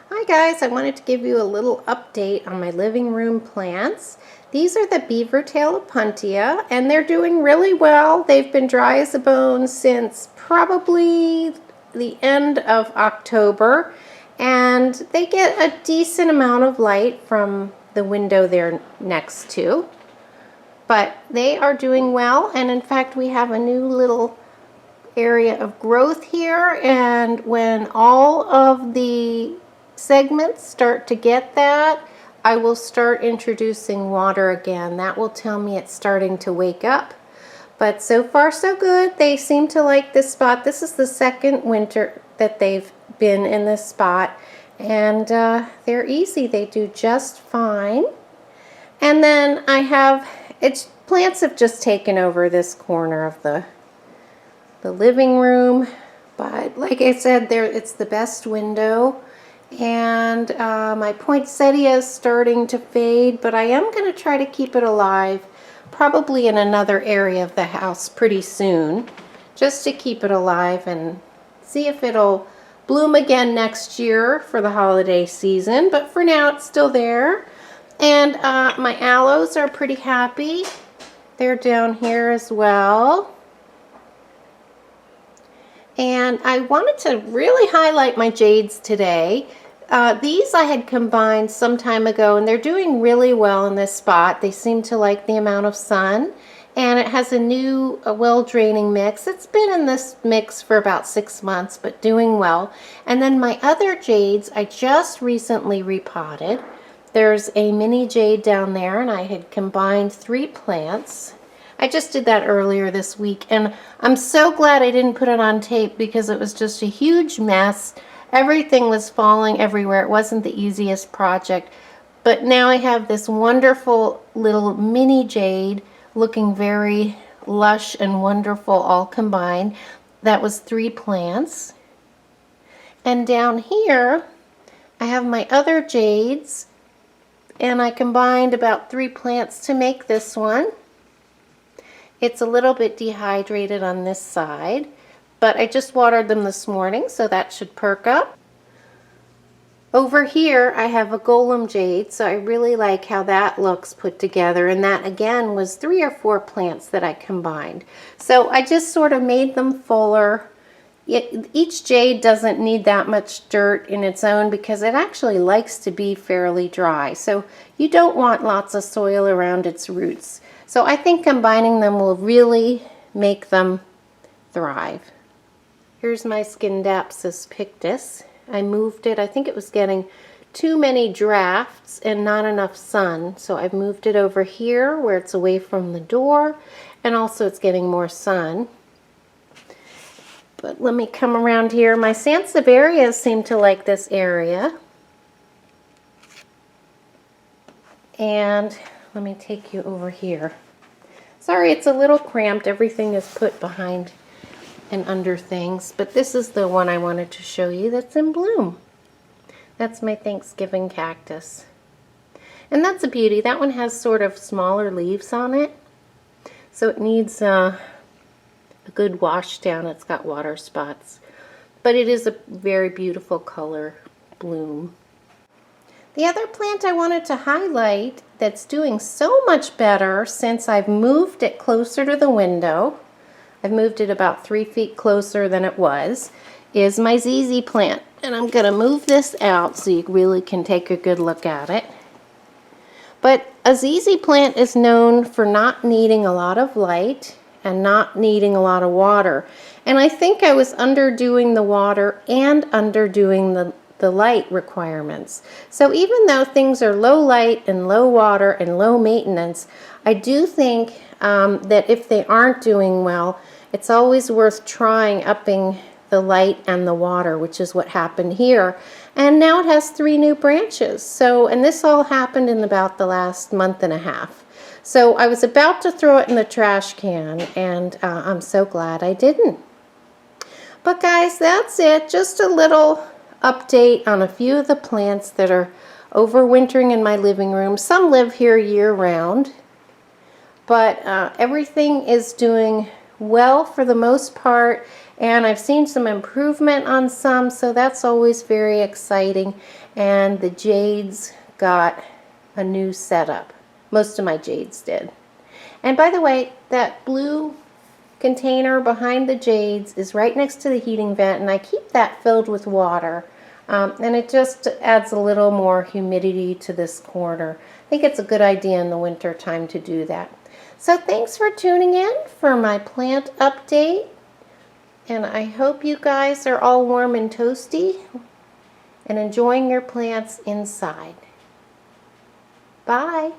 Hi guys, I wanted to give you a little update on my living room plants. These are the beaver tail opuntia and they're doing really well. They've been dry as a bone since probably the end of October, and they get a decent amount of light from the window they're next to. But they are doing well, and in fact we have a new little area of growth here, and when all of the segments start to get that, I will start introducing water again. That will tell me it's starting to wake up. But so far so good. They seem to like this spot. This is the second winter that they've been in this spot, and they're easy. They do just fine. And then I have, plants have just taken over this corner of the living room, but like I said, it's the best window. And my poinsettia is starting to fade, but I am going to try to keep it alive, probably in another area of the house pretty soon, just to keep it alive and see if it'll bloom again next year for the holiday season. But for now, it's still there. And my aloes are pretty happy. They're down here as well. And I wanted to really highlight my jades today. These I had combined some time ago, and they're doing really well in this spot. They seem to like the amount of sun, and it has a new well-draining mix. It's been in this mix for about 6 months, but doing well. And then my other jades I just recently repotted. There's a mini jade down there, and I had combined 3 plants. I just did that earlier this week, and I'm so glad I didn't put it on tape because it was just a huge mess. Everything was falling everywhere. It wasn't the easiest project, but now I have this wonderful little mini jade looking very lush and wonderful all combined. That was 3 plants. And down here I have my other jades, and I combined about 3 plants to make this one. It's a little bit dehydrated on this side, but I just watered them this morning, so that should perk up. Over here I have a Golem Jade, so I really like how that looks put together, and that again was 3 or 4 plants that I combined. So I just sort of made them fuller. Each jade doesn't need that much dirt in its own because it actually likes to be fairly dry, so you don't want lots of soil around its roots. So I think combining them will really make them thrive. Here's my Scindapsus pictus. I moved it. I think it was getting too many drafts and not enough sun, so I've moved it over here where it's away from the door, and also it's getting more sun. But let me come around here. My Sansevierias seem to like this area. And let me take you over here. Sorry, it's a little cramped. Everything is put behind and under things, but this is the one I wanted to show you that's in bloom. That's my Thanksgiving cactus. And that's a beauty. That one has sort of smaller leaves on it, so it needs a good wash down. It's got water spots, but it is a very beautiful color bloom. The other plant I wanted to highlight that's doing so much better since I've moved it closer to the window, I've moved it about 3 feet closer than it was, is my Zzz Plant. And I'm going to move this out so you really can take a good look at it. But a Zzz Plant is known for not needing a lot of light and not needing a lot of water. And I think I was underdoing the water and underdoing the light requirements. So even though things are low light and low water and low maintenance, I do think that if they aren't doing well, it's always worth trying upping the light and the water, which is what happened here. And now it has 3 new branches. So, and this all happened in about the last month and a half. So I was about to throw it in the trash can, and I'm so glad I didn't. But guys, that's it. Just a little update on a few of the plants that are overwintering in my living room. Some live here year-round, but everything is doing well for the most part, And I've seen some improvement on some, so that's always very exciting. And the jades got a new setup. Most of my jades did. And by the way, that blue container behind the jades is right next to the heating vent, and I keep that filled with water. And it just adds a little more humidity to this corner. I think it's a good idea in the winter time to do that. So thanks for tuning in for my plant update. And I hope you guys are all warm and toasty and enjoying your plants inside. Bye.